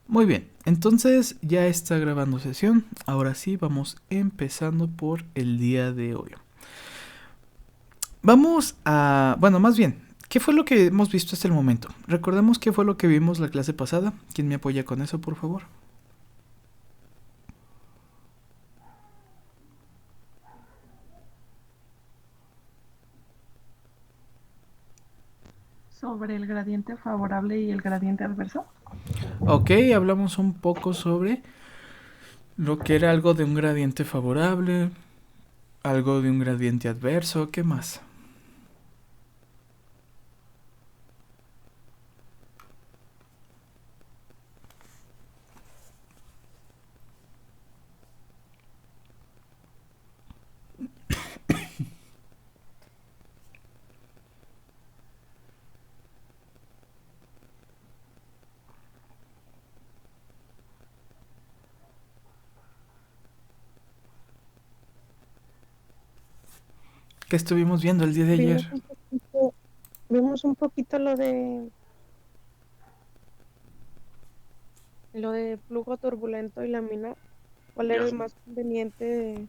Muy bien, entonces ya está grabando sesión. Ahora sí, vamos empezando por el día de hoy. Vamos a... Bueno, más bien, ¿qué fue lo que hemos visto hasta el momento? Recordemos qué fue lo que vimos la clase pasada. ¿Quién me apoya con eso, por favor? Sobre el gradiente favorable y el gradiente adverso. Ok, hablamos un poco sobre lo que era algo de un gradiente favorable, algo de un gradiente adverso, ¿qué más? ¿Qué estuvimos viendo el día de Vimos ayer? un poquito, vimos un poquito lo de flujo turbulento y laminar. ¿Cuál era Ya el sé. más conveniente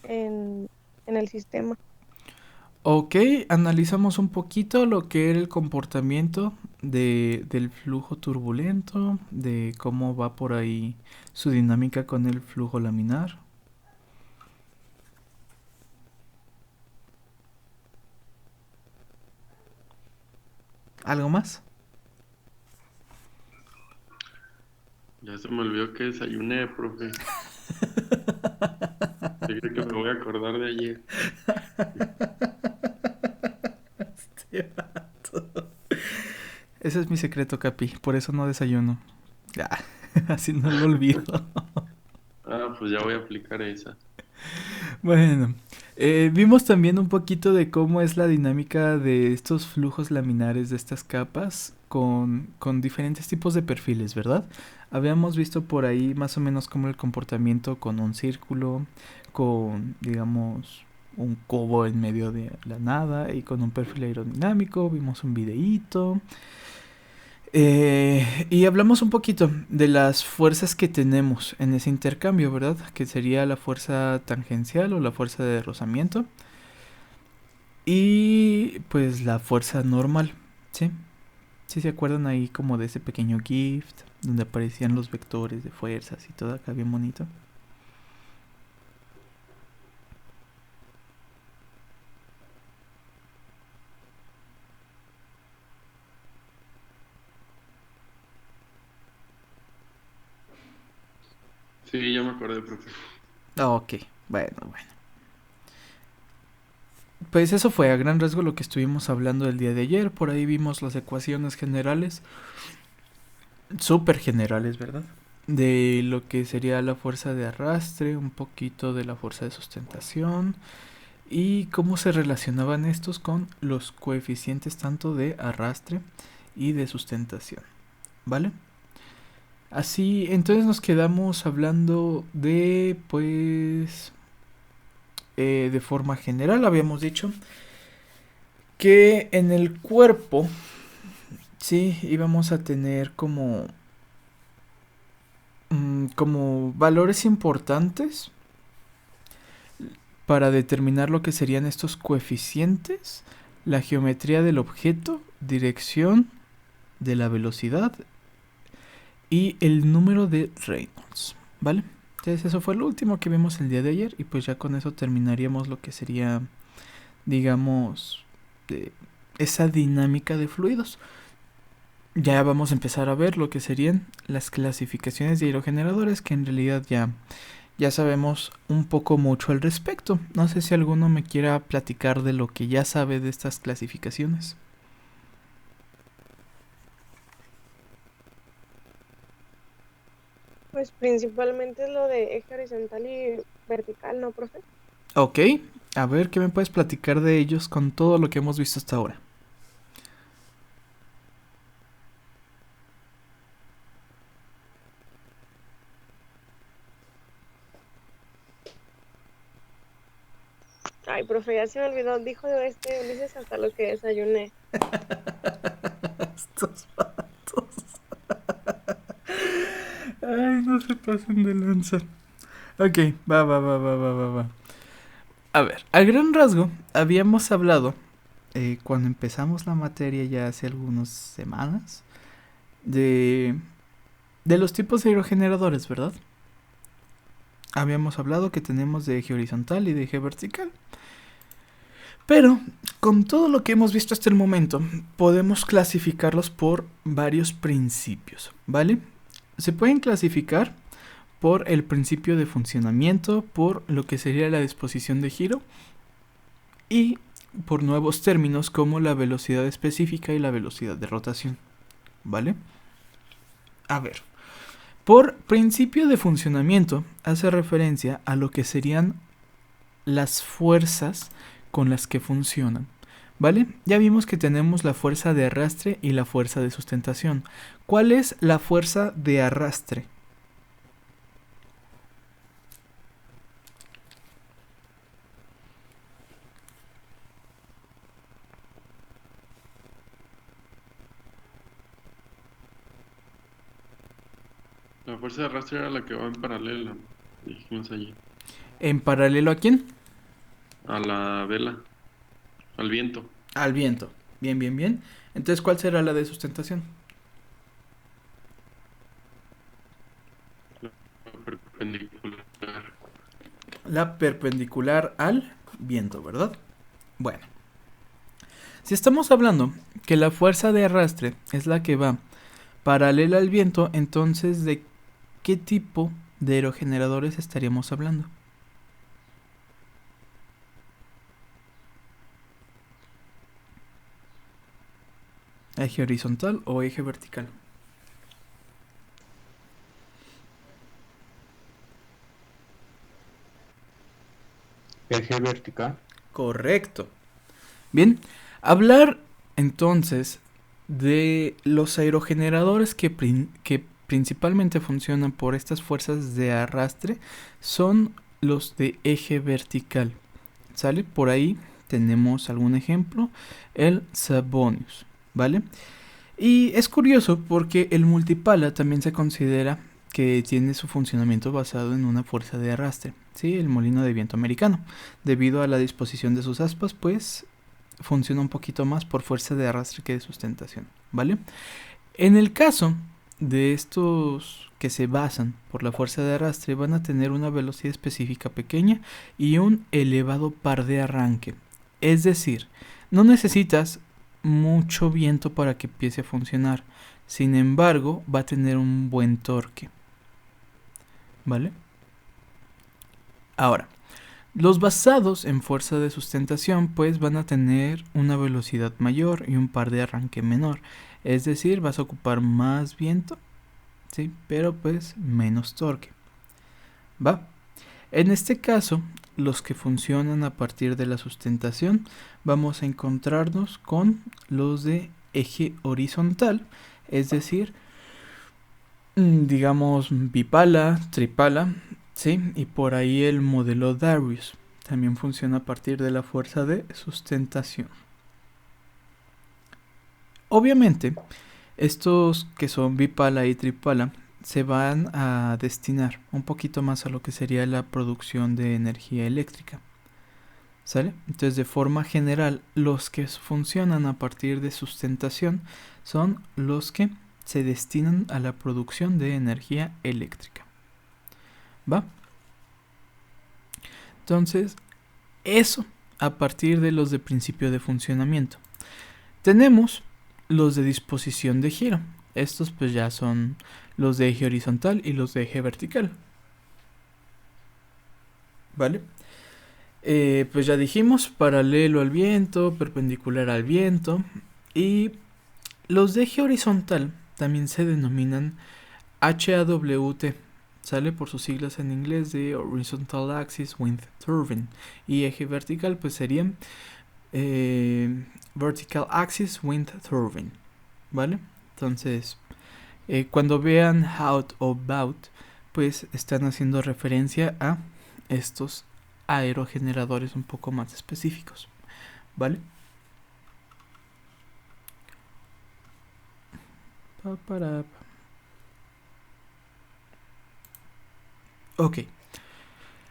en, en el sistema? Ok, analizamos un poquito lo que era el comportamiento del flujo turbulento, de cómo va por ahí su dinámica con el flujo laminar. ¿Algo más? Ya se me olvidó que desayuné, profe. Yo creo que me voy a acordar de ayer. Ese es mi secreto, Capi, por eso no desayuno. Ya, así no lo olvido. Ah, pues ya voy a aplicar esa. Bueno, vimos también un poquito de cómo es la dinámica de estos flujos laminares, de estas capas, con diferentes tipos de perfiles, ¿verdad? Habíamos visto por ahí más o menos cómo el comportamiento con un círculo, con, digamos, un cubo en medio de la nada y con un perfil aerodinámico. Vimos un videíto. Y hablamos un poquito de las fuerzas que tenemos en ese intercambio, ¿verdad? Que sería la fuerza tangencial o la fuerza de rozamiento. Y pues la fuerza normal, ¿sí? ¿Sí se acuerdan ahí como de ese pequeño gift donde aparecían los vectores de fuerzas y todo acá bien bonito? Sí, ya me acordé, profe. Ok, bueno. Pues eso fue a gran rasgo lo que estuvimos hablando el día de ayer. Por ahí vimos las ecuaciones generales, súper generales, ¿verdad? De lo que sería la fuerza de arrastre, un poquito de la fuerza de sustentación y cómo se relacionaban estos con los coeficientes tanto de arrastre y de sustentación, ¿vale? Así, entonces nos quedamos hablando de, pues, de forma general, habíamos dicho que en el cuerpo, sí, íbamos a tener como, como valores importantes para determinar lo que serían estos coeficientes, la geometría del objeto, dirección de la velocidad y el número de Reynolds, ¿vale? Entonces eso fue lo último que vimos el día de ayer y pues ya con eso terminaríamos lo que sería, digamos, de esa dinámica de fluidos. Ya vamos a empezar a ver lo que serían las clasificaciones de aerogeneradores, que en realidad ya sabemos un poco mucho al respecto. No sé si alguno me quiera platicar de lo que ya sabe de estas clasificaciones. Pues principalmente es lo de eje horizontal y vertical, ¿no, profe? Ok, a ver qué me puedes platicar de ellos con todo lo que hemos visto hasta ahora. Ay, profe, ya se me olvidó. Dijo Ulises hasta lo que desayuné. Estos vatos. Ay, no se pasen de lanza. Ok, va. A ver, a gran rasgo, habíamos hablado, cuando empezamos la materia ya hace algunas semanas, de, de los tipos de aerogeneradores, ¿verdad? Habíamos hablado que tenemos de eje horizontal y de eje vertical. Pero, con todo lo que hemos visto hasta el momento, podemos clasificarlos por varios principios, ¿vale? Se pueden clasificar por el principio de funcionamiento, por lo que sería la disposición de giro y por nuevos términos como la velocidad específica y la velocidad de rotación, ¿vale? A ver, por principio de funcionamiento hace referencia a lo que serían las fuerzas con las que funcionan, ¿vale? Ya vimos que tenemos la fuerza de arrastre y la fuerza de sustentación. ¿Cuál es la fuerza de arrastre? La fuerza de arrastre era la que va en paralelo, dijimos allí, ¿En paralelo a quién? a la vela, al viento. Al viento. Bien. Entonces, ¿cuál será la de sustentación? La perpendicular. La perpendicular al viento, ¿verdad? Bueno, si estamos hablando que la fuerza de arrastre es la que va paralela al viento, entonces ¿de qué tipo de aerogeneradores estaríamos hablando? ¿Eje horizontal o eje vertical? Eje vertical. Correcto. Bien, hablar entonces de los aerogeneradores que principalmente funcionan por estas fuerzas de arrastre son los de eje vertical. ¿Sale? Por ahí tenemos algún ejemplo, el Savonius, ¿vale? Y es curioso porque el multipala también se considera que tiene su funcionamiento basado en una fuerza de arrastre, ¿sí? El molino de viento americano. Debido a la disposición de sus aspas, pues funciona un poquito más por fuerza de arrastre que de sustentación, ¿vale? En el caso de estos que se basan por la fuerza de arrastre, van a tener una velocidad específica pequeña y un elevado par de arranque. Es decir, no necesitas mucho viento para que empiece a funcionar. Sin embargo, va a tener un buen torque. ¿Vale? Ahora, los basados en fuerza de sustentación pues van a tener una velocidad mayor y un par de arranque menor. Es decir, vas a ocupar más viento, ¿sí? Pero pues menos torque. ¿Va? En este caso, los que funcionan a partir de la sustentación, vamos a encontrarnos con los de eje horizontal, es decir, digamos bipala, tripala, ¿sí? Y por ahí el modelo Darius también funciona a partir de la fuerza de sustentación. Obviamente, estos que son bipala y tripala se van a destinar un poquito más a lo que sería la producción de energía eléctrica. ¿Sale? Entonces, de forma general, los que funcionan a partir de sustentación son los que se destinan a la producción de energía eléctrica. ¿Va? Entonces, eso a partir de los de principio de funcionamiento. Tenemos los de disposición de giro. Estos pues ya son los de eje horizontal y los de eje vertical. ¿Vale? Pues ya dijimos, paralelo al viento, perpendicular al viento. Y los de eje horizontal también se denominan HAWT. Sale por sus siglas en inglés de Horizontal Axis Wind Turbine. Y eje vertical pues serían Vertical Axis Wind Turbine. ¿Vale? Entonces, cuando vean out o bout, pues están haciendo referencia a estos aerogeneradores un poco más específicos. ¿Vale? Ok.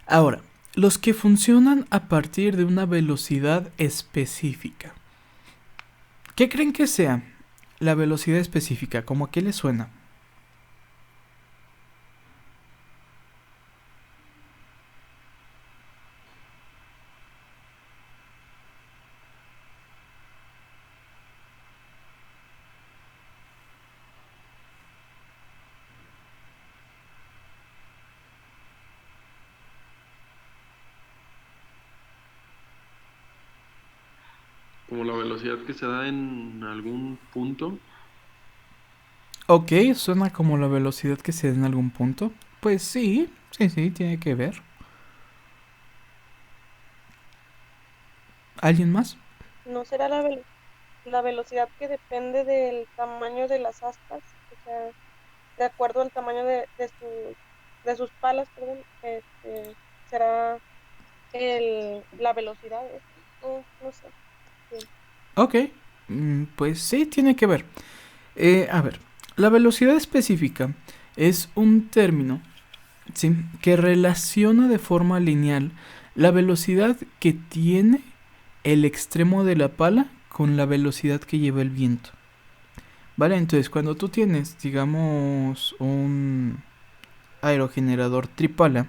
Ahora, los que funcionan a partir de una velocidad específica. ¿Qué creen que sea la velocidad específica? ¿Cómo a qué le suena? Como la velocidad que se da en algún punto. Ok, suena como la velocidad que se da en algún punto. Pues sí, tiene que ver. ¿Alguien más? ¿No será la velocidad que depende del tamaño de las aspas? O sea, de acuerdo al tamaño de sus palas, perdón, será la velocidad. No sé. Bien. Ok, pues sí, tiene que ver. A ver, la velocidad específica es un término, ¿sí?, que relaciona de forma lineal la velocidad que tiene el extremo de la pala con la velocidad que lleva el viento. Vale, entonces cuando tú tienes, digamos, un aerogenerador tripala,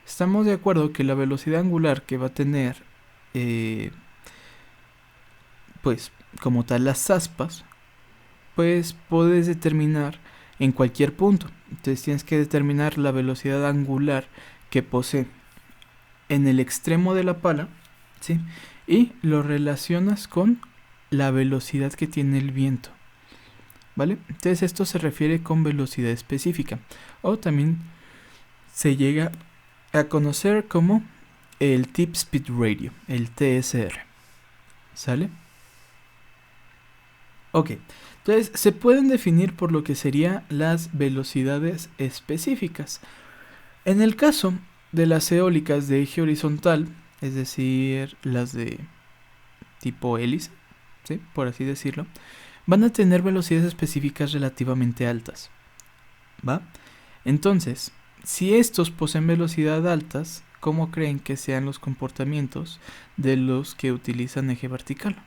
estamos de acuerdo que la velocidad angular que va a tener, eh, pues, como tal las aspas, pues puedes determinar en cualquier punto. Entonces tienes que determinar la velocidad angular que posee en el extremo de la pala, ¿sí?, y lo relacionas con la velocidad que tiene el viento, ¿vale? Entonces esto se refiere con velocidad específica, o también se llega a conocer como el Tip Speed Radio, el TSR, ¿sale? Ok, entonces se pueden definir por lo que serían las velocidades específicas. En el caso de las eólicas de eje horizontal, es decir, las de tipo hélice, ¿sí?, por así decirlo, van a tener velocidades específicas relativamente altas, ¿va? Entonces, si estos poseen velocidad altas, ¿cómo creen que sean los comportamientos de los que utilizan eje vertical?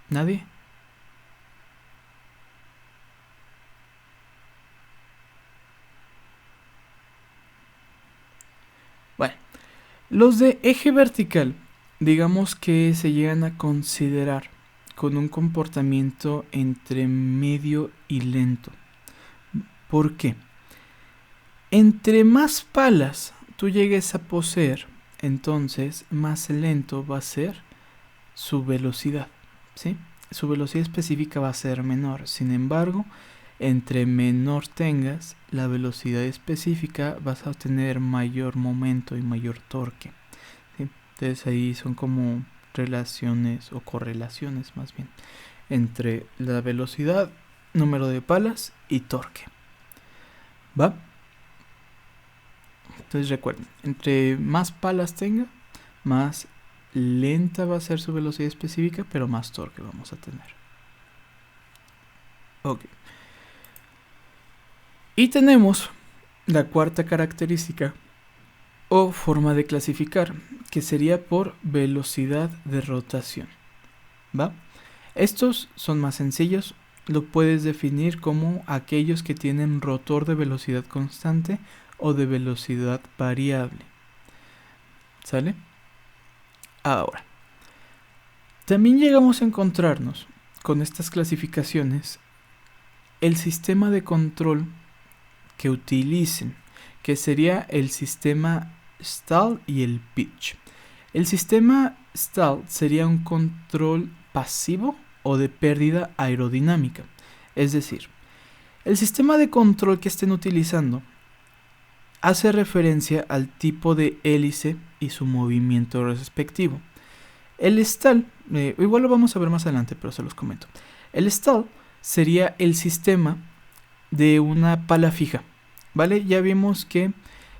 ¿Nadie? Bueno, los de eje vertical, digamos que se llegan a considerar con un comportamiento entre medio y lento. ¿Por qué? Entre más palas tú llegues a poseer, entonces más lento va a ser su velocidad, ¿sí? Su velocidad específica va a ser menor. Sin embargo, entre menor tengas la velocidad específica, vas a obtener mayor momento y mayor torque, ¿sí? Entonces ahí son como relaciones o correlaciones más bien entre la velocidad, número de palas y torque, ¿va? Entonces recuerden, entre más palas tenga, más lenta va a ser su velocidad específica, pero más torque vamos a tener. Ok. Y tenemos la cuarta característica o forma de clasificar, que sería por velocidad de rotación, ¿va? Estos son más sencillos, lo puedes definir como aquellos que tienen rotor de velocidad constante o de velocidad variable, ¿sale? Ahora, también llegamos a encontrarnos con estas clasificaciones el sistema de control que utilicen, que sería el sistema stall y el pitch. El sistema stall sería un control pasivo o de pérdida aerodinámica, es decir, el sistema de control que estén utilizando hace referencia al tipo de hélice y su movimiento respectivo. El stall, igual lo vamos a ver más adelante, pero se los comento. El stall sería el sistema de una pala fija, ¿vale? Ya vimos que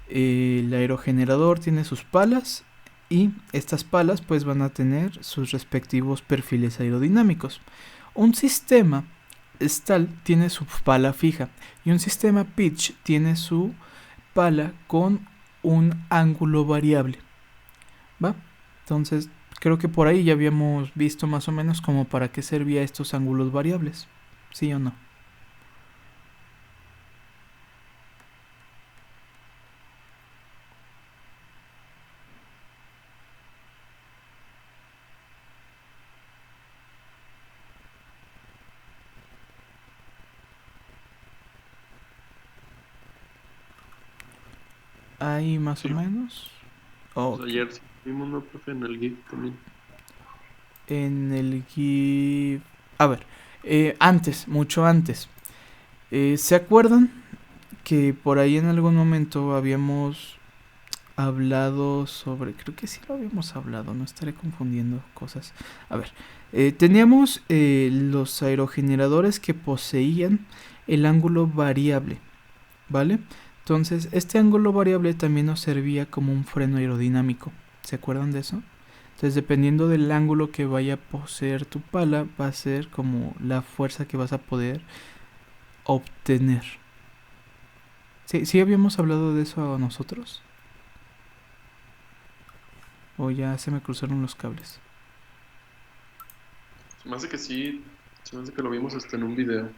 el aerogenerador tiene sus palas y estas palas pues van a tener sus respectivos perfiles aerodinámicos. Un sistema stall tiene su pala fija y un sistema pitch tiene su pala con un ángulo variable, ¿va? Entonces creo que por ahí ya habíamos visto más o menos como para qué servía estos ángulos variables, ¿sí o no? Ahí más Sí. o menos. Pues Ok. ayer sí vimos, ¿no, profe? En el GIF también. En el GIF. A ver, antes, mucho antes. ¿Se acuerdan que por ahí en algún momento habíamos hablado sobre... Creo que sí lo habíamos hablado, no estaré confundiendo cosas. A ver, teníamos los aerogeneradores que poseían el ángulo variable, ¿vale? Entonces, este ángulo variable también nos servía como un freno aerodinámico. ¿Se acuerdan de eso? Entonces, dependiendo del ángulo que vaya a poseer tu pala, va a ser como la fuerza que vas a poder obtener. ¿Sí, sí habíamos hablado de eso nosotros? ¿O ya se me cruzaron los cables? Se me hace que sí, se me hace que lo vimos hasta en un video.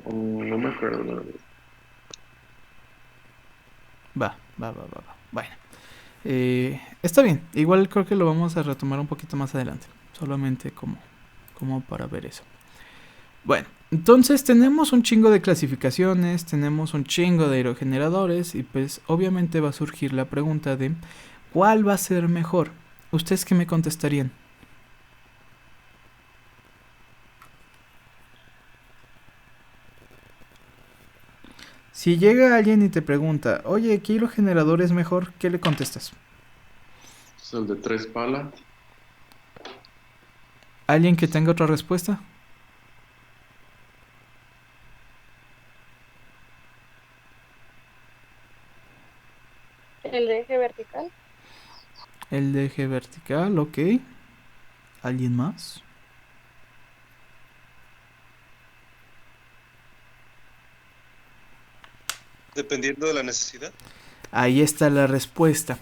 O no me acuerdo, la verdad. Va. Bueno, está bien. Igual creo que lo vamos a retomar un poquito más adelante. Solamente como para ver eso. Bueno, entonces tenemos un chingo de clasificaciones, tenemos un chingo de aerogeneradores y pues obviamente va a surgir la pregunta de ¿cuál va a ser mejor? ¿Ustedes qué me contestarían? Si llega alguien y te pregunta, oye, ¿qué aerogenerador es mejor? ¿Qué le contestas? Es el de 3 palas. ¿Alguien que tenga otra respuesta? El de eje vertical. El de eje vertical, ok. ¿Alguien más? Dependiendo de la necesidad. Ahí está la respuesta.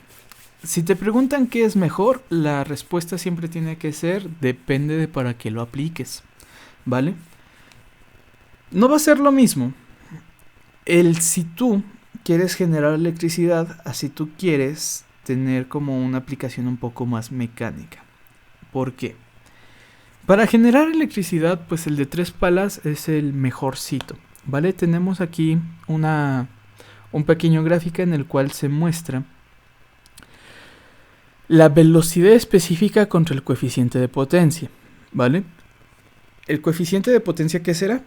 Si te preguntan qué es mejor, la respuesta siempre tiene que ser depende de para qué lo apliques, ¿vale? No va a ser lo mismo si tú quieres generar electricidad, así tú quieres tener como una aplicación un poco más mecánica. ¿Por qué? Para generar electricidad, pues el de 3 palas es el mejorcito, ¿vale? Tenemos aquí un pequeño gráfico en el cual se muestra la velocidad específica contra el coeficiente de potencia, ¿vale? ¿El coeficiente de potencia qué será?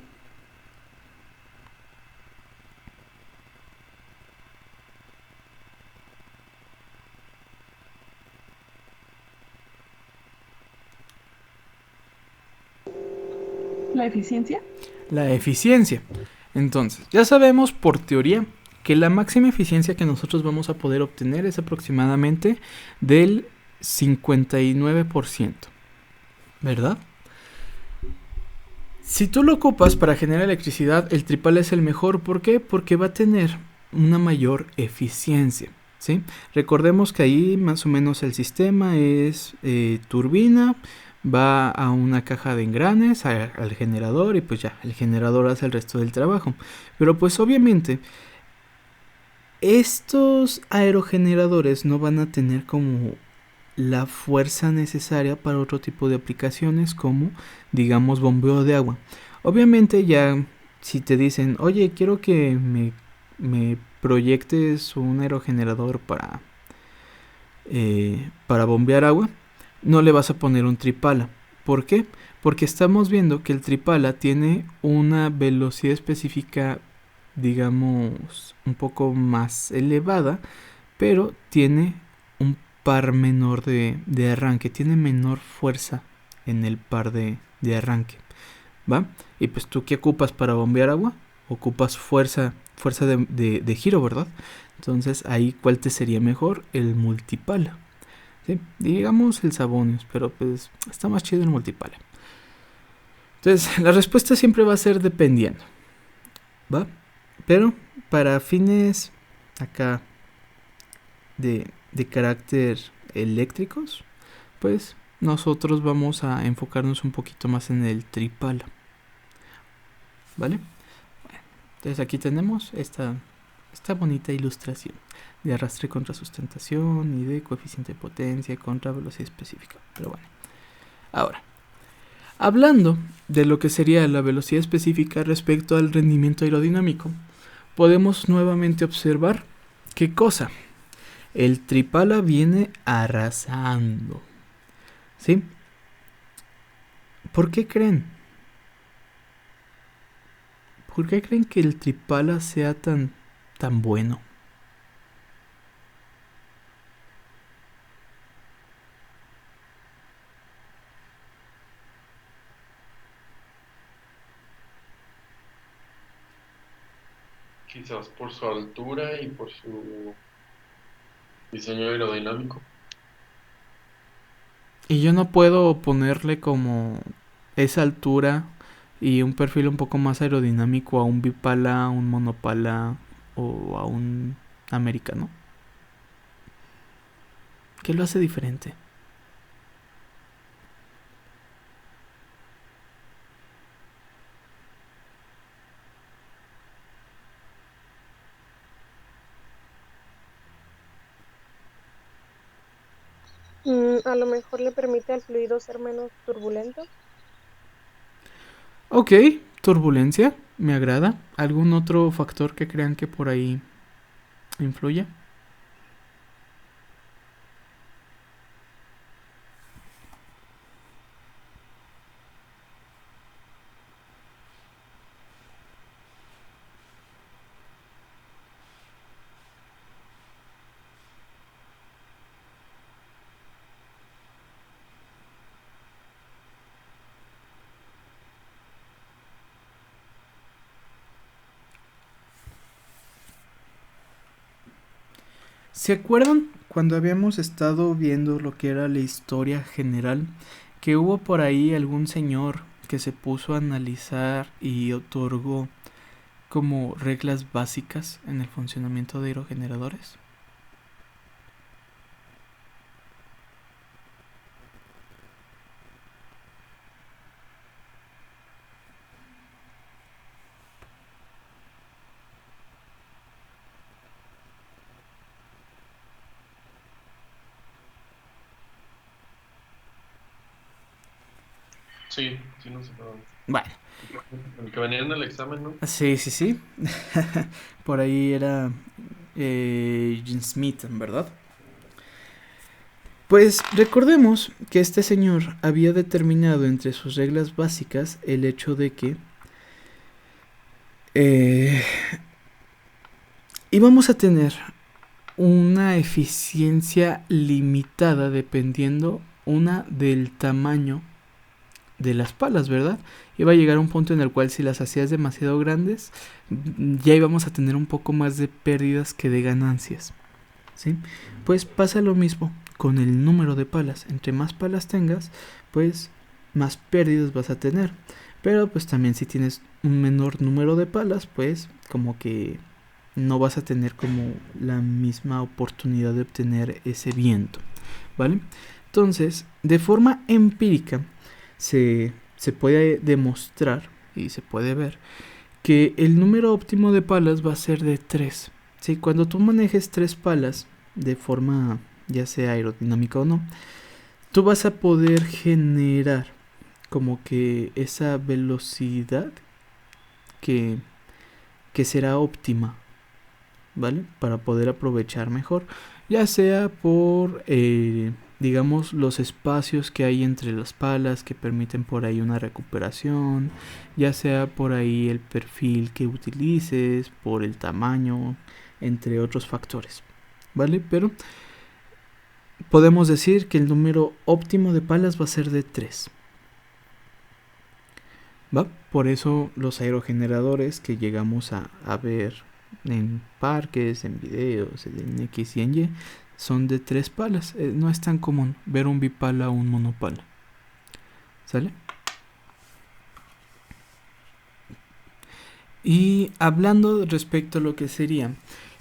¿La eficiencia? La eficiencia. Entonces, ya sabemos por teoría que la máxima eficiencia que nosotros vamos a poder obtener es aproximadamente del 59%, ¿verdad? Si tú lo ocupas para generar electricidad, el tripal es el mejor. ¿Por qué? Porque va a tener una mayor eficiencia, ¿sí? Recordemos que ahí más o menos el sistema es turbina, va a una caja de engranes, al generador y pues ya, el generador hace el resto del trabajo. Pero pues obviamente estos aerogeneradores no van a tener como la fuerza necesaria para otro tipo de aplicaciones como digamos bombeo de agua. Obviamente ya si te dicen, oye, quiero que me proyectes un aerogenerador para bombear agua, no le vas a poner un tripala. ¿Por qué? Porque estamos viendo que el tripala tiene una velocidad específica, digamos, un poco más elevada, pero tiene un par menor de arranque, tiene menor fuerza en el par de arranque, ¿va? Y pues tú, ¿qué ocupas para bombear agua? Ocupas fuerza de giro, ¿verdad? Entonces ahí, ¿cuál te sería mejor? El multipala, ¿sí? Digamos el Savonius, pero pues está más chido el multipala. Entonces la respuesta siempre va a ser dependiendo, ¿va? Pero para fines acá de carácter eléctricos, pues nosotros vamos a enfocarnos un poquito más en el tripala, ¿vale? Entonces aquí tenemos esta bonita ilustración de arrastre contra sustentación y de coeficiente de potencia contra velocidad específica. Pero bueno, ahora, hablando de lo que sería la velocidad específica respecto al rendimiento aerodinámico, podemos nuevamente observar qué cosa. El tripala viene arrasando, ¿sí? ¿Por qué creen? ¿Por qué creen que el tripala sea tan bueno? Quizás por su altura y por su diseño aerodinámico. Y yo no puedo ponerle como esa altura y un perfil un poco más aerodinámico a un bipala, a un monopala o a un americano. ¿Qué lo hace diferente? A lo mejor le permite al fluido ser menos turbulento. Ok, turbulencia, me agrada. ¿Algún otro factor que crean que por ahí influye? ¿Se acuerdan cuando habíamos estado viendo lo que era la historia general? Que hubo por ahí algún señor que se puso a analizar y otorgó como reglas básicas en el funcionamiento de aerogeneradores. Sí, sí, no sé, perdón. Bueno, El que venía en el examen, ¿no? sí. Por ahí era Jim Smith, ¿verdad? Pues recordemos que este señor había determinado entre sus reglas básicas el hecho de que íbamos a tener una eficiencia limitada dependiendo una del tamaño de las palas, ¿verdad? Iba a llegar a un punto en el cual si las hacías demasiado grandes, ya íbamos a tener un poco más de pérdidas que de ganancias, ¿sí? Pues pasa lo mismo con el número de palas. Entre más palas tengas, pues más pérdidas vas a tener. Pero pues también si tienes un menor número de palas, pues como que no vas a tener como la misma oportunidad de obtener ese viento, ¿vale? Entonces, de forma empírica, se puede demostrar y se puede ver que el número óptimo de palas va a ser de 3. ¿Sí? Cuando tú manejes 3 palas de forma ya sea aerodinámica o no, tú vas a poder generar como que esa velocidad que será óptima, ¿vale? Para poder aprovechar mejor, ya sea por digamos los espacios que hay entre las palas que permiten por ahí una recuperación, ya sea por ahí el perfil que utilices, por el tamaño, entre otros factores, ¿vale? Pero podemos decir que el número óptimo de palas va a ser de 3. ¿Va? Por eso los aerogeneradores que llegamos a ver en parques, en videos, en X y en Y, son de 3 palas. No es tan común ver un bipala o un monopala. ¿Sale? Y hablando respecto a lo que sería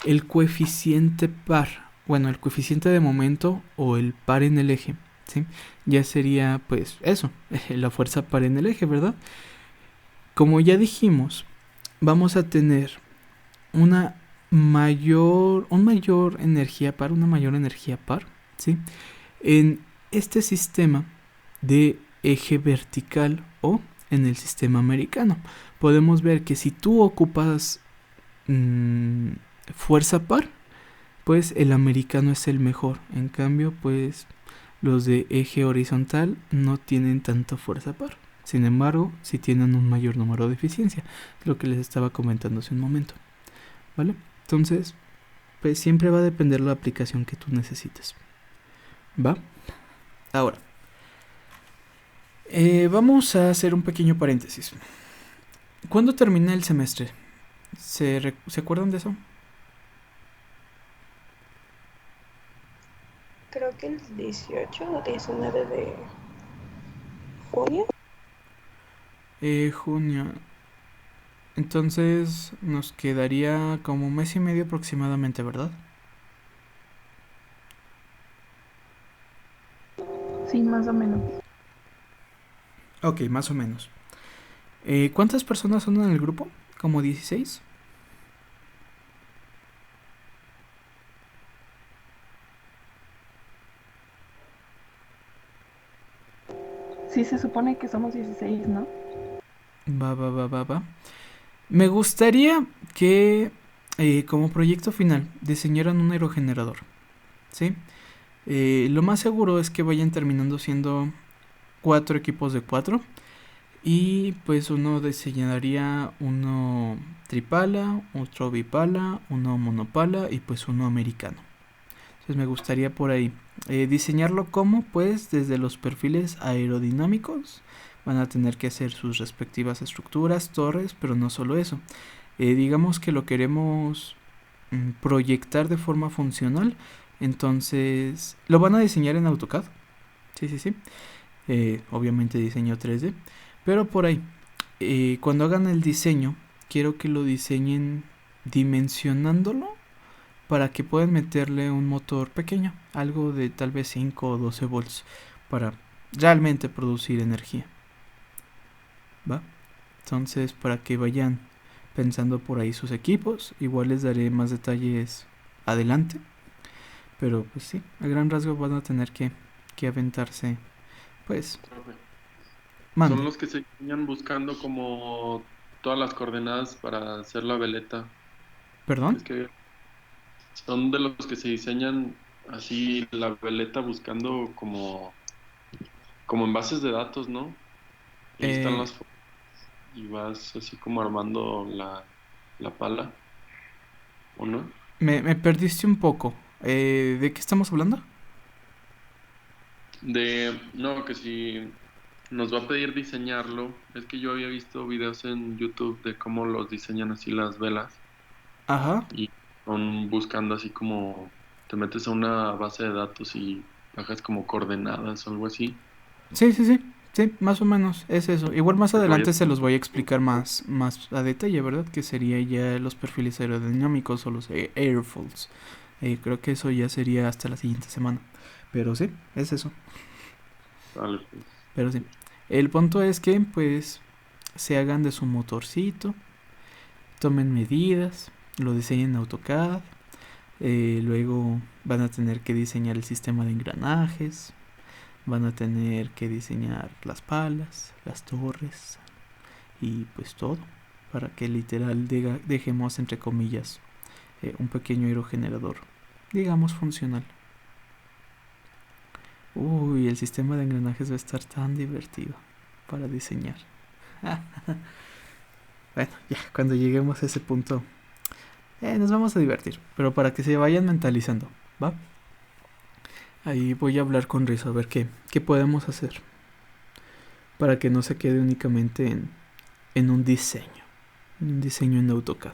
el coeficiente par, bueno, el coeficiente de momento o el par en el eje, ¿sí? Ya sería pues eso, la fuerza par en el eje, ¿verdad? Como ya dijimos, vamos a tener un mayor energía par, ¿sí? En este sistema de eje vertical o en el sistema americano. Podemos ver que si tú ocupas fuerza par, pues el americano es el mejor. En cambio, pues los de eje horizontal no tienen tanta fuerza par. Sin embargo, sí tienen un mayor número de eficiencia, lo que les estaba comentando hace un momento. ¿Vale? Entonces, pues siempre va a depender la aplicación que tú necesites. ¿Va? Ahora, vamos a hacer un pequeño paréntesis. ¿Cuándo termina el semestre? ¿Se acuerdan de eso? Creo que el 18 o 19 de junio. Junio. Entonces nos quedaría como un mes y medio aproximadamente, ¿verdad? Sí, más o menos. Ok, más o menos. ¿Cuántas personas son en el grupo? ¿Como 16? Sí, se supone que somos 16, ¿no? Va. Me gustaría que como proyecto final diseñaran un aerogenerador, ¿sí? Lo más seguro es que vayan terminando siendo 4 equipos de 4. Y pues uno diseñaría uno tripala, otro bipala, uno monopala y pues uno americano. Entonces me gustaría por ahí diseñarlo como pues desde los perfiles aerodinámicos. Van a tener que hacer sus respectivas estructuras, torres, pero no solo eso. Digamos que lo queremos proyectar de forma funcional. Entonces lo van a diseñar en AutoCAD. Sí. Obviamente diseño 3D. Pero por ahí, cuando hagan el diseño, quiero que lo diseñen dimensionándolo para que puedan meterle un motor pequeño, algo de tal vez 5 o 12 volts, para realmente producir energía. ¿Va? Entonces, para que vayan pensando por ahí sus equipos, igual les daré más detalles adelante. Pero pues sí, a gran rasgo van a tener que aventarse, pues... Mande. Son los que se iban buscando como todas las coordenadas para hacer la veleta. ¿Perdón? Es que son de los que se diseñan así la veleta buscando como en bases de datos, ¿no? Y ahí están las fotos y vas así como armando la pala, ¿o no? Me perdiste un poco. ¿De qué estamos hablando? No, que si nos va a pedir diseñarlo, es que yo había visto videos en YouTube de cómo los diseñan así las velas Ajá. y son buscando así como te metes a una base de datos y bajas como coordenadas o algo así. Sí, más o menos es eso. Igual más Porque vaya- adelante se los voy a explicar más a detalle, ¿verdad? Que sería ya los perfiles aerodinámicos o los airfolds. Creo que eso ya sería hasta la siguiente semana. Pero sí, es eso. Vale, pues. Pero sí. El punto es que pues se hagan de su motorcito, tomen medidas, lo diseñen en AutoCAD. Luego van a tener que diseñar el sistema de engranajes. Van a tener que diseñar las palas, las torres y pues todo para que literal dejemos entre comillas un pequeño aerogenerador, digamos funcional. Uy, el sistema de engranajes va a estar tan divertido para diseñar. Bueno, ya cuando lleguemos a ese punto nos vamos a divertir, pero para que se vayan mentalizando, ¿va? Ahí voy a hablar con Rizo a ver qué podemos hacer para que no se quede únicamente en un diseño en AutoCAD.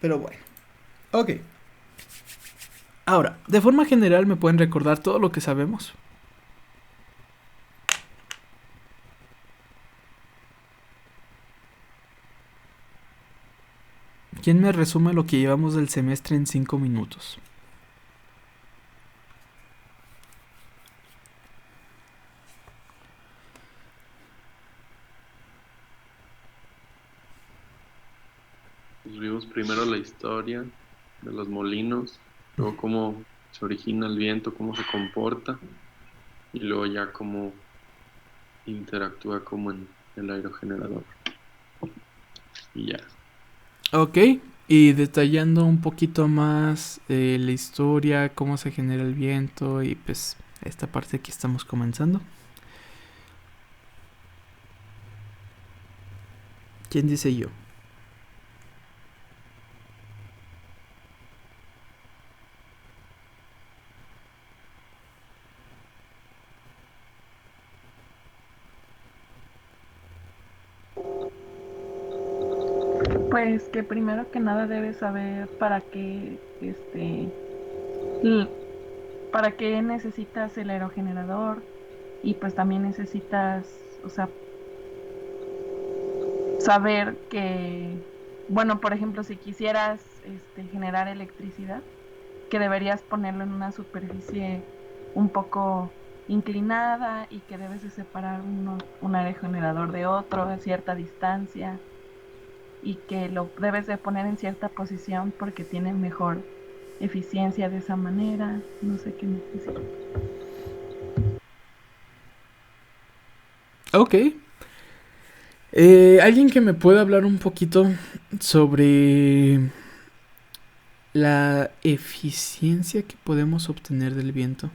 Pero bueno, ok. Ahora, de forma general, ¿me pueden recordar todo lo que sabemos? ¿Quién me resume lo que llevamos del semestre en 5 minutos? Pues vimos primero la historia de los molinos, luego cómo se origina el viento, cómo se comporta, y luego ya cómo interactúa como en el aerogenerador. Y ya. Ok, y detallando un poquito más la historia, cómo se genera el viento y pues esta parte que estamos comenzando. ¿Quién dice yo? Pues que primero que nada debes saber l- para qué necesitas el aerogenerador y pues también necesitas, o sea, saber que, bueno, por ejemplo, si quisieras generar electricidad, que deberías ponerlo en una superficie un poco inclinada y que debes de separar un aerogenerador de otro a cierta distancia y que lo debes de poner en cierta posición porque tiene mejor eficiencia de esa manera. No sé qué necesito. Ok. ¿Alguien que me pueda hablar un poquito sobre la eficiencia que podemos obtener del viento?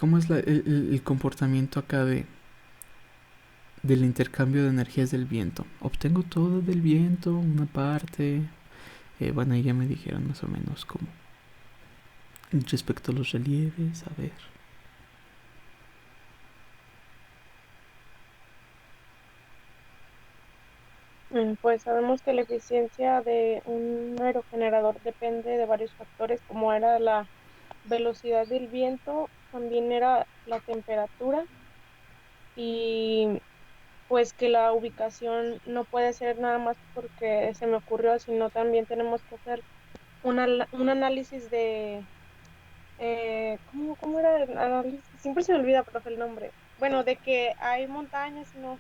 ¿Cómo es el comportamiento acá del intercambio de energías del viento? ¿Obtengo todo del viento? ¿Una parte? Bueno, ahí ya me dijeron más o menos cómo. Respecto a los relieves, a ver. Pues sabemos que la eficiencia de un aerogenerador depende de varios factores, como era la velocidad del viento, también era la temperatura y pues que la ubicación no puede ser nada más porque se me ocurrió, sino también tenemos que hacer un análisis de, ¿cómo era el análisis? Siempre se me olvida, profe, el nombre. Bueno, de que hay montañas, sino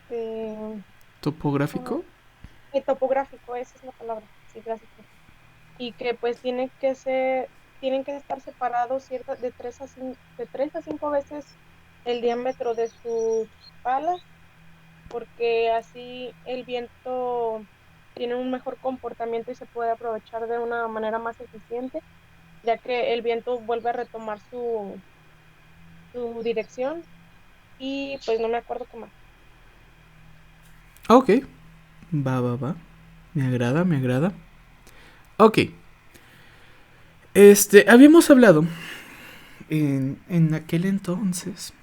de, ¿Topográfico? ¿cómo? Topográfico, esa es la palabra. Sí, gracias, profe. Y que pues tienen que estar separados de 3 a 5 veces el diámetro de sus palas, porque así el viento tiene un mejor comportamiento y se puede aprovechar de una manera más eficiente, ya que el viento vuelve a retomar su dirección y pues no me acuerdo qué más. Ok. Va. Me agrada, me agrada. Ok. Habíamos hablado en aquel entonces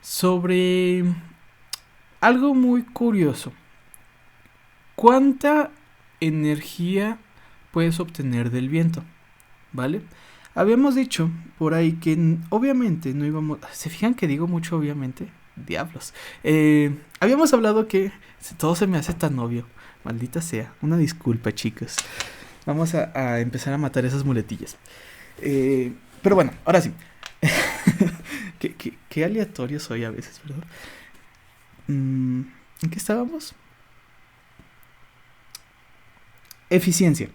sobre algo muy curioso. ¿Cuánta energía puedes obtener del viento? ¿Vale? Habíamos dicho por ahí que obviamente no íbamos... ¿Se fijan que digo mucho obviamente? Diablos. Habíamos hablado que todo se me hace tan obvio. Maldita sea. Una disculpa, chicos. Vamos a empezar a matar esas muletillas. Pero bueno, ahora sí. Qué aleatorio soy a veces, ¿verdad? ¿En qué estábamos? Eficiencia.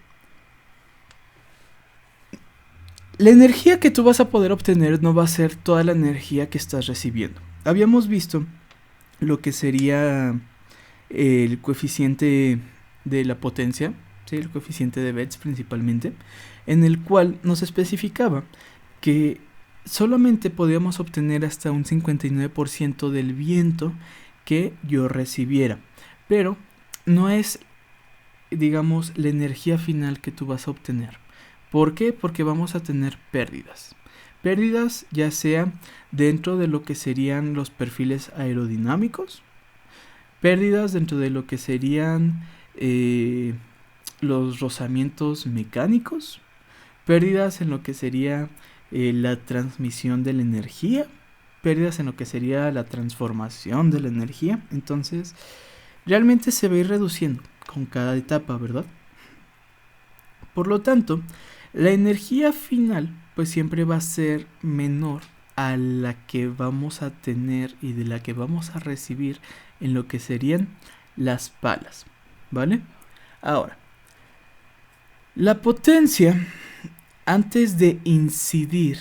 La energía que tú vas a poder obtener no va a ser toda la energía que estás recibiendo. Habíamos visto lo que sería el coeficiente de la potencia, ¿sí? El coeficiente de Betz principalmente, en el cual nos especificaba que solamente podíamos obtener hasta un 59% del viento que yo recibiera. Pero no es digamos, la energía final que tú vas a obtener. ¿Por qué? Porque vamos a tener pérdidas. Pérdidas ya sea dentro de lo que serían los perfiles aerodinámicos, pérdidas dentro de lo que serían los rozamientos mecánicos, pérdidas en lo que sería la transmisión de la energía, pérdidas en lo que sería la transformación de la energía. Entonces, realmente se va a ir reduciendo con cada etapa, ¿verdad? Por lo tanto, la energía final pues siempre va a ser menor a la que vamos a tener y de la que vamos a recibir en lo que serían las palas, ¿vale? Ahora, la potencia antes de incidir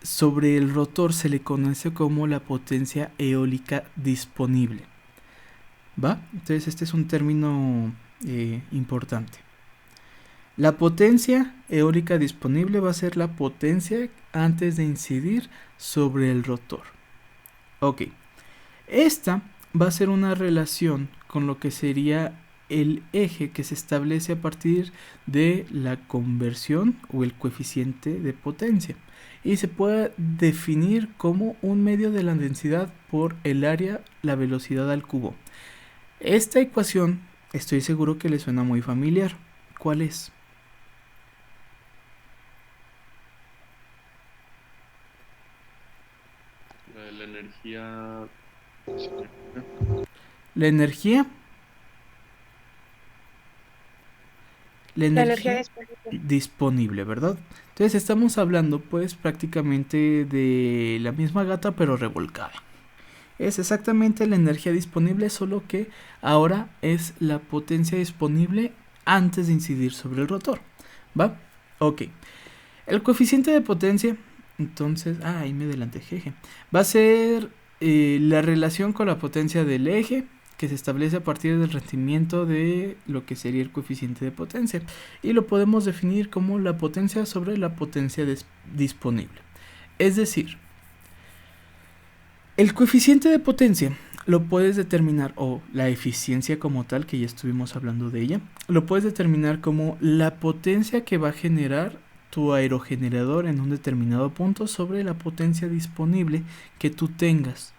sobre el rotor se le conoce como la potencia eólica disponible, ¿va? Entonces este es un término importante. La potencia eólica disponible va a ser la potencia antes de incidir sobre el rotor. Ok, esta va a ser una relación con lo que sería el eje que se establece a partir de la conversión o el coeficiente de potencia y se puede definir como un medio de la densidad por el área, la velocidad al cubo. Esta ecuación estoy seguro que le suena muy familiar. ¿Cuál es? La energía. La energía. La energía disponible, ¿verdad? Entonces estamos hablando pues prácticamente de la misma gata pero revolcada. Es exactamente la energía disponible, solo que ahora es la potencia disponible antes de incidir sobre el rotor, ¿va? Ok. El coeficiente de potencia, entonces, ahí me adelanté, jeje. Va a ser la relación con la potencia del eje que se establece a partir del rendimiento de lo que sería el coeficiente de potencia. Y lo podemos definir como la potencia sobre la potencia disponible. Es decir, el coeficiente de potencia lo puedes determinar, o la eficiencia como tal, que ya estuvimos hablando de ella, lo puedes determinar como la potencia que va a generar tu aerogenerador en un determinado punto sobre la potencia disponible que tú tengas,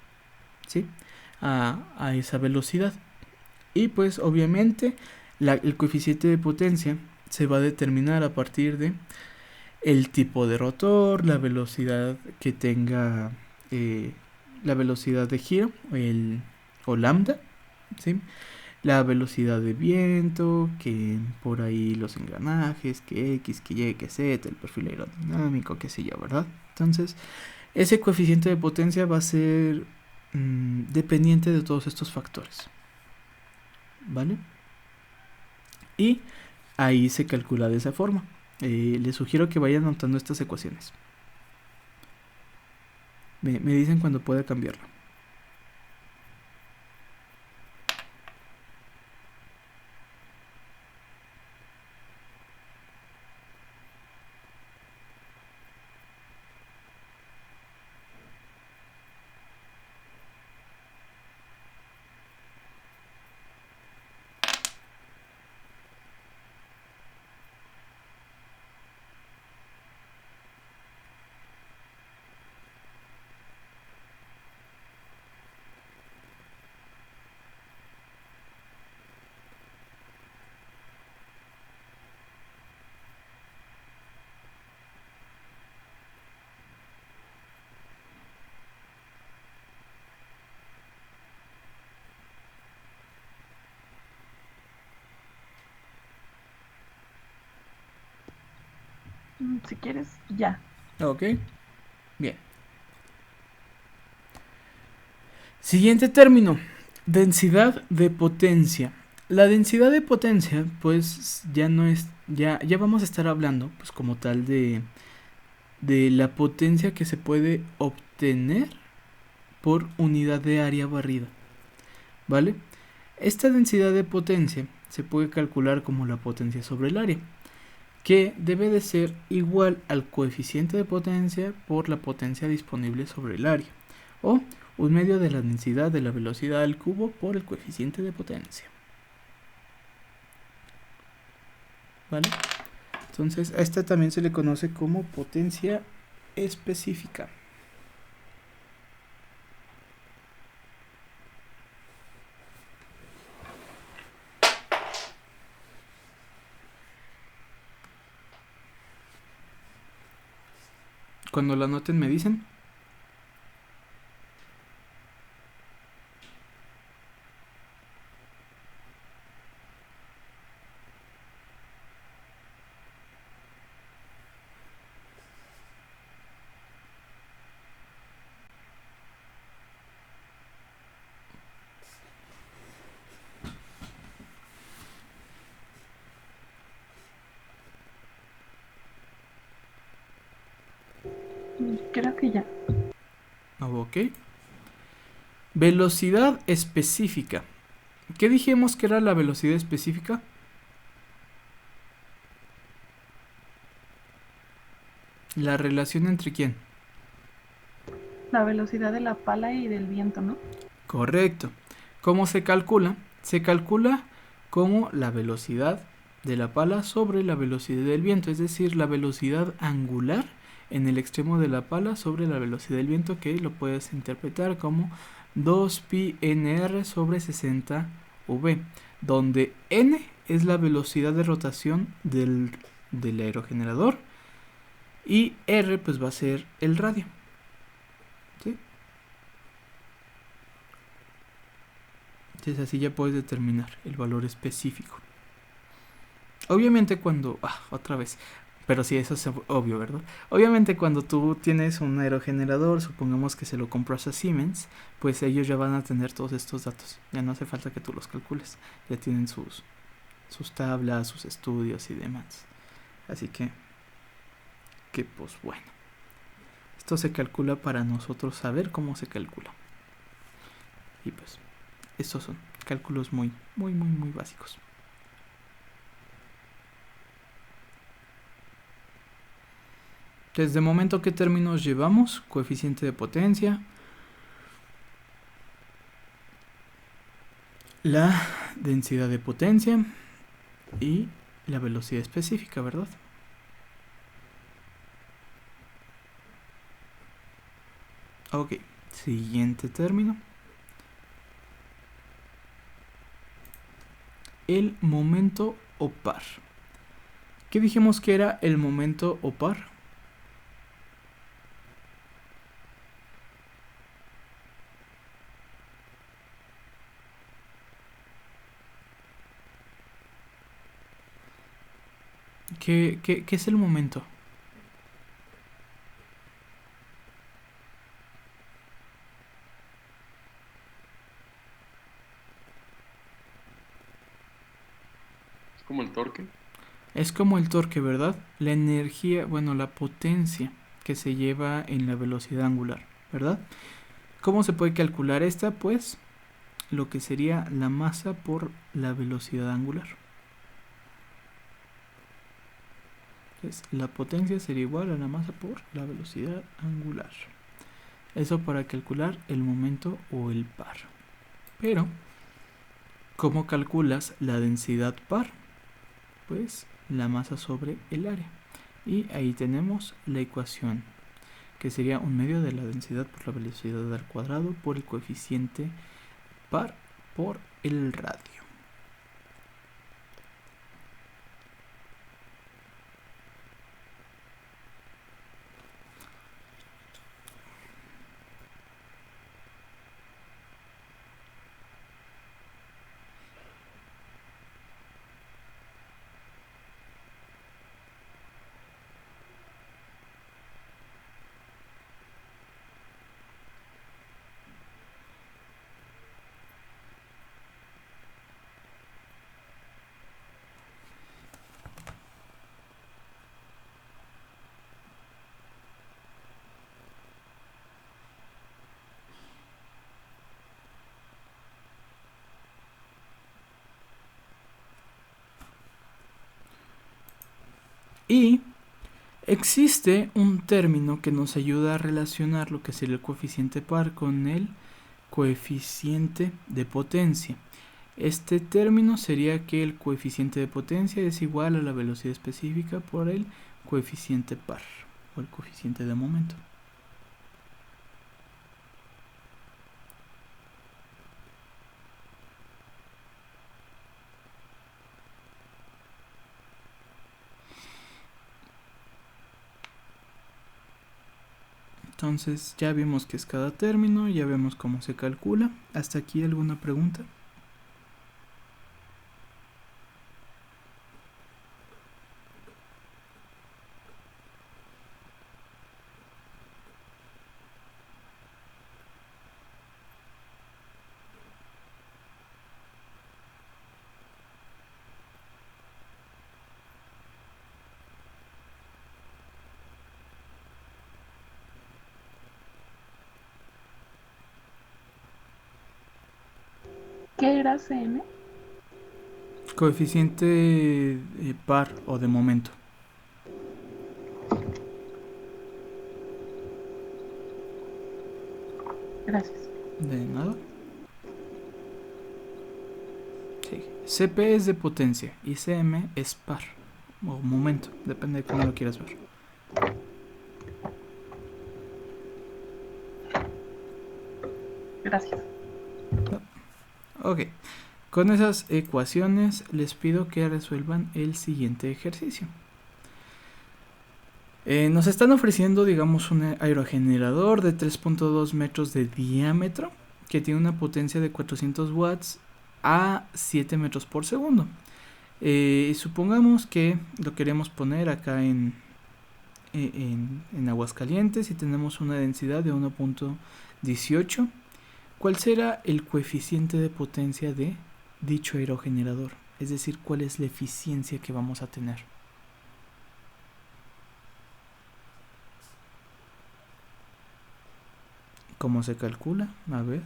¿sí? A esa velocidad. Y pues obviamente el coeficiente de potencia se va a determinar a partir de el tipo de rotor, la velocidad que tenga, la velocidad de giro o lambda, ¿sí? La velocidad de viento, que por ahí los engranajes, que X, que Y, que Z, el perfil aerodinámico, qué sé yo, ¿verdad? Entonces, ese coeficiente de potencia va a ser dependiente de todos estos factores, ¿vale? Y ahí se calcula de esa forma. Les sugiero que vayan anotando estas ecuaciones. Me dicen cuando pueda cambiarlo. Si quieres, ya. Ok, bien. Siguiente término, densidad de potencia. La densidad de potencia, pues ya no es, ya vamos a estar hablando, pues como tal de la potencia que se puede obtener por unidad de área barrida, ¿vale? Esta densidad de potencia se puede calcular como la potencia sobre el área, que debe de ser igual al coeficiente de potencia por la potencia disponible sobre el área, o un medio de la densidad de la velocidad al cubo por el coeficiente de potencia. ¿vale? Entonces, a esta también se le conoce como potencia específica. Cuando la anoten me dicen. Creo que ya. Ok. Velocidad específica. ¿Qué dijimos que era la velocidad específica? La relación entre quién. La velocidad de la pala y del viento, ¿no? Correcto. ¿Cómo se calcula? Se calcula como la velocidad de la pala sobre la velocidad del viento, es decir, la velocidad angular en el extremo de la pala sobre la velocidad del viento, que lo puedes interpretar como 2πnr sobre 60v, donde n es la velocidad de rotación del aerogenerador y r pues va a ser el radio. ¿Sí? Entonces así ya puedes determinar el valor específico. Obviamente cuando... otra vez. Pero sí, eso es obvio, ¿verdad? Obviamente cuando tú tienes un aerogenerador, supongamos que se lo compras a Siemens, pues ellos ya van a tener todos estos datos. Ya no hace falta que tú los calcules. Ya tienen sus tablas, sus estudios y demás. Así que pues bueno. Esto se calcula para nosotros saber cómo se calcula. Y pues, estos son cálculos muy básicos. Desde el momento, ¿qué términos llevamos? Coeficiente de potencia, la densidad de potencia y la velocidad específica, ¿verdad? Ok, siguiente término. El momento o par. ¿Qué dijimos que era el momento o par? ¿Qué es el momento? Es como el torque. Es como el torque, ¿verdad? La energía, bueno, la potencia que se lleva en la velocidad angular, ¿verdad? ¿Cómo se puede calcular esta? Pues lo que sería la masa por la velocidad angular. Entonces, la potencia sería igual a la masa por la velocidad angular. Eso para calcular el momento o el par. Pero, ¿cómo calculas la densidad par? Pues la masa sobre el área. Y ahí tenemos la ecuación, que sería un medio de la densidad por la velocidad al cuadrado por el coeficiente par por el radio. Y existe un término que nos ayuda a relacionar lo que sería el coeficiente par con el coeficiente de potencia. Este término sería que el coeficiente de potencia es igual a la velocidad específica por el coeficiente par o el coeficiente de momento. Entonces ya vimos que es cada término, ya vemos cómo se calcula. ¿Hasta aquí alguna pregunta? ¿Qué era CM? Coeficiente par o de momento. Gracias. De nada. Sí. CP es de potencia y CM es par o momento, depende de cómo lo quieras ver. Gracias. Ok, con esas ecuaciones les pido que resuelvan el siguiente ejercicio. Nos están ofreciendo, digamos, un aerogenerador de 3.2 metros de diámetro que tiene una potencia de 400 watts a 7 metros por segundo. Supongamos que lo queremos poner acá en Aguascalientes y tenemos una densidad de 1.18. ¿Cuál será el coeficiente de potencia de dicho aerogenerador? Es decir, ¿cuál es la eficiencia que vamos a tener? ¿Cómo se calcula? A ver.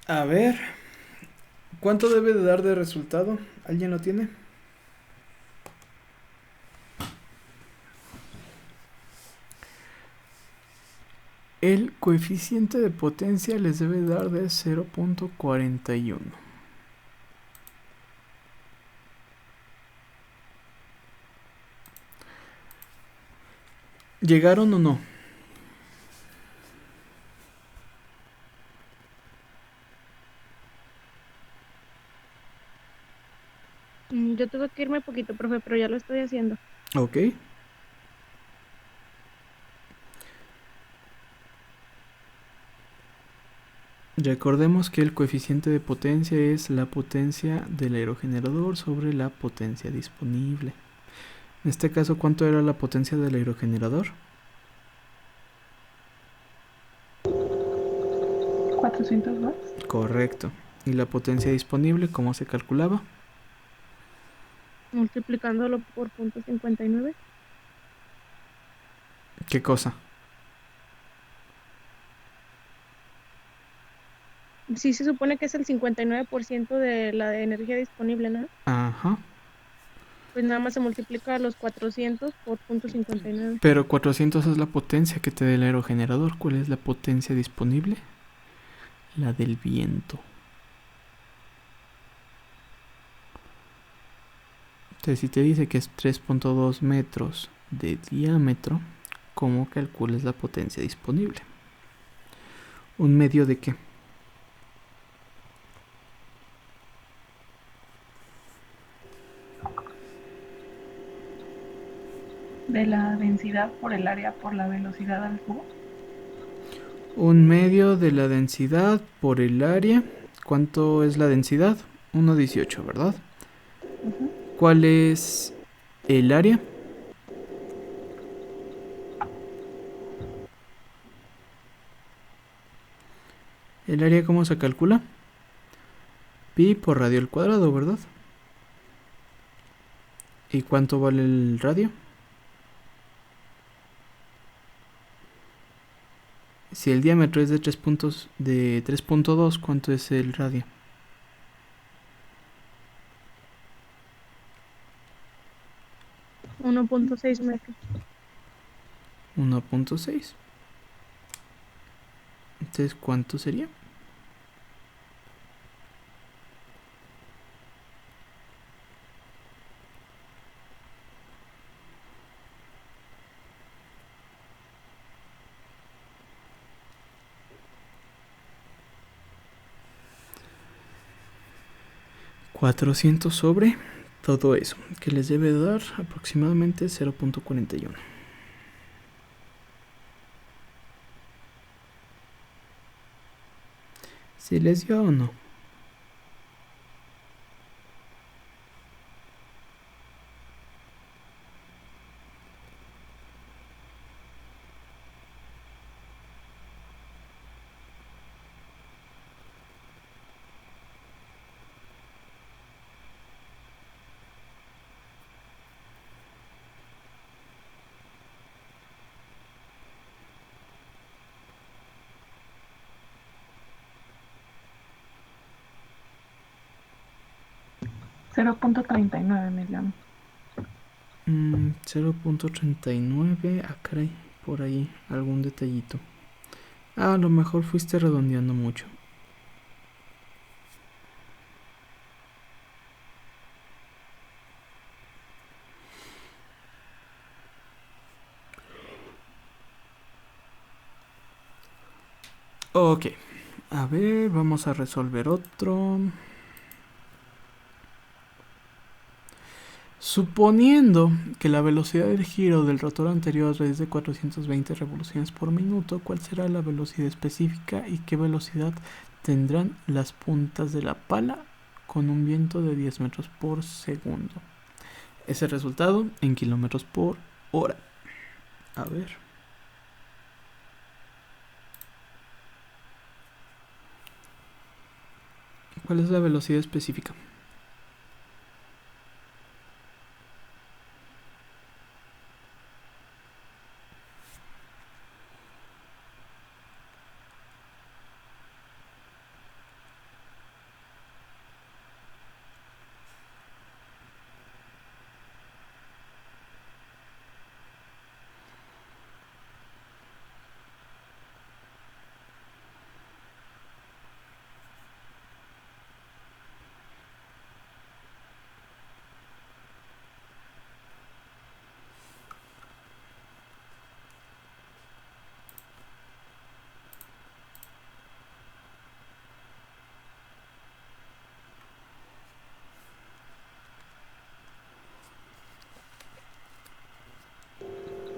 A ver, ¿cuánto debe de dar de resultado? ¿Alguien lo tiene? El coeficiente de potencia les debe dar de 0.41. ¿Llegaron o no? Yo tuve que irme poquito, profe, pero ya lo estoy haciendo. Ok. Recordemos que el coeficiente de potencia es la potencia del aerogenerador sobre la potencia disponible. En este caso, ¿cuánto era la potencia del aerogenerador? 400 watts. Correcto. ¿Y la potencia disponible cómo se calculaba? Multiplicándolo por .59. ¿Qué cosa? Sí, se supone que es el 59% de la energía disponible, ¿no? Ajá. Pues nada más se multiplica los 400 por .59. Pero 400 es la potencia que te da el aerogenerador. ¿Cuál es la potencia disponible? La del viento. Entonces, si te dice que es 3.2 metros de diámetro, ¿cómo calculas la potencia disponible? ¿Un medio de qué? De la densidad por el área por la velocidad al cubo. Un medio de la densidad por el área. ¿Cuánto es la densidad? 1,18, ¿verdad? Ujú. ¿Cuál es el área? ¿El área cómo se calcula? Pi por radio al cuadrado, ¿verdad? ¿Y cuánto vale el radio? Si el diámetro es de 3.2, ¿cuánto es el radio? 1.6 metros. 1.6. Entonces, ¿cuánto sería? $400 sobre todo eso, que les debe dar aproximadamente 0.41. ¿Si les dio o no? $0.39 me llamo. 0.39. Ah, caray, por ahí algún detallito. A lo mejor fuiste redondeando mucho. Ok, a ver, vamos a resolver otro. Suponiendo que la velocidad del giro del rotor anterior es de 420 revoluciones por minuto, ¿cuál será la velocidad específica y qué velocidad tendrán las puntas de la pala con un viento de 10 metros por segundo? Ese resultado en kilómetros por hora. A ver. ¿Cuál es la velocidad específica?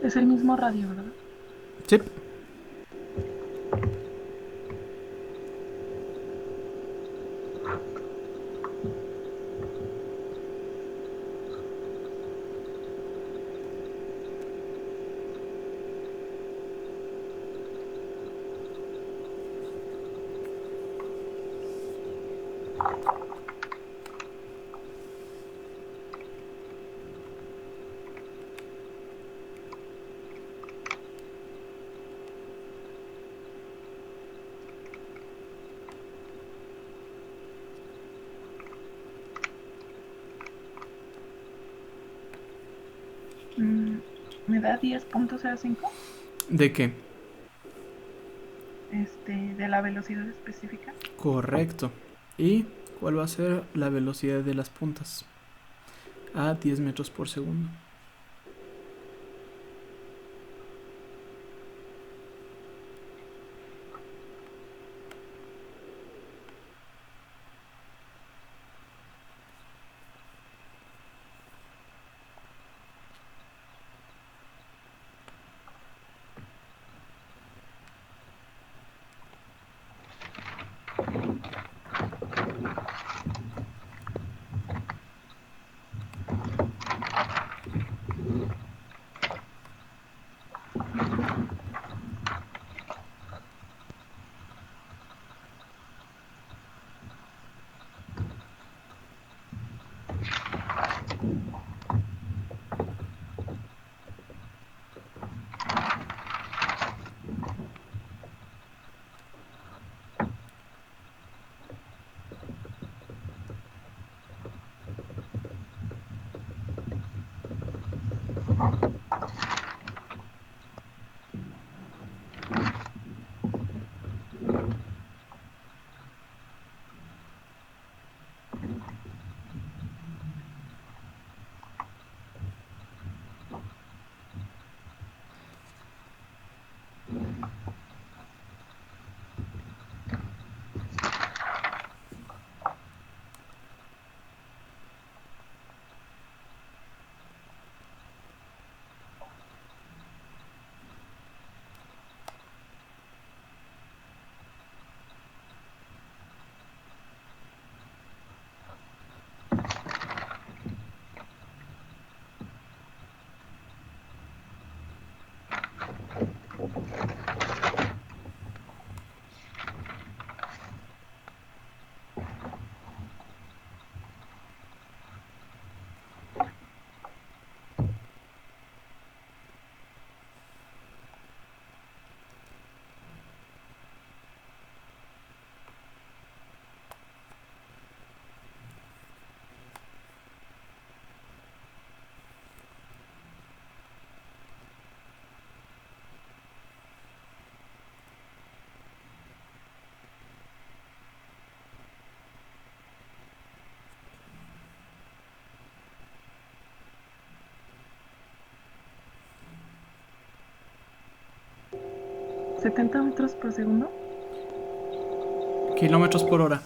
Es el mismo radio, ¿verdad? Sí. ¿Me da 10.05? ¿De qué? De la velocidad específica. Correcto. ¿Y cuál va a ser la velocidad de las puntas? A 10 metros por segundo. 70 metros por segundo. Kilómetros por hora.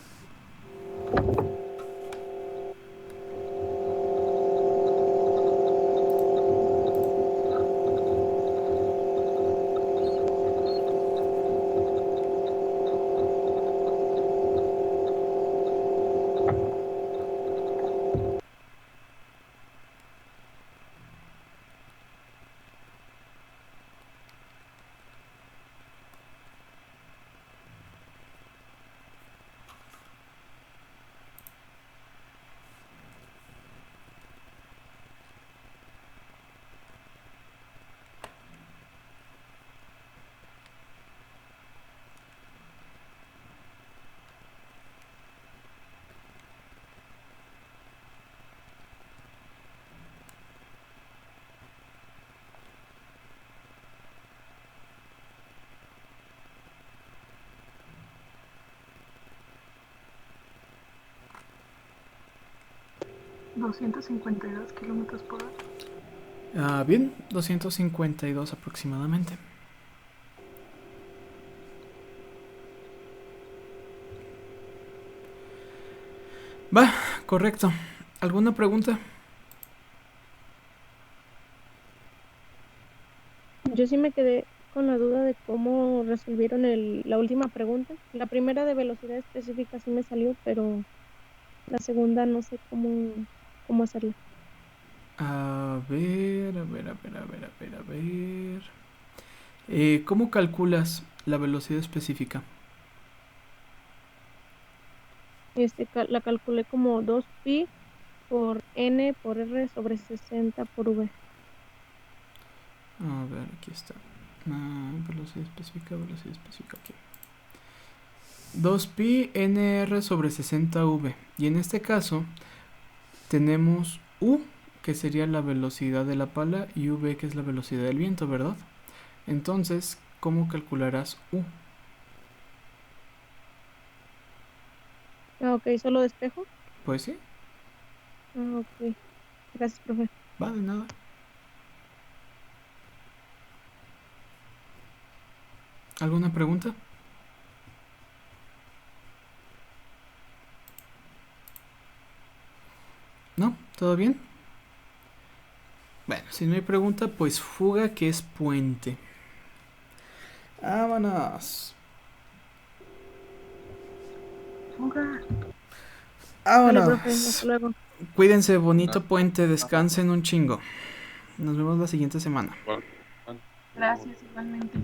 ¿252 kilómetros por hora? Bien, 252 aproximadamente. Va, correcto. ¿Alguna pregunta? Yo sí me quedé con la duda de cómo resolvieron la última pregunta. La primera de velocidad específica sí me salió, pero la segunda no sé cómo hacerla. A ver. ¿Cómo calculas la velocidad específica? La calculé como 2pi por n por r sobre 60 por v. A ver, aquí está. Velocidad específica, aquí. 2pi nr sobre 60v. Y en este caso tenemos u, que sería la velocidad de la pala, y v, que es la velocidad del viento, ¿verdad? Entonces, ¿cómo calcularás u? Ah, ok, ¿solo despejo? Pues sí, Ah, ok. Gracias, profe. va de nada. ¿Alguna pregunta? ¿No? ¿Todo bien? Bueno, si no hay pregunta, pues fuga, que es puente. Vámonos. Fuga. Vale, profe, hasta Vámonos. luego. Cuídense, bonito puente, descansen un chingo. Nos vemos la siguiente semana. Bueno, Gracias, igualmente.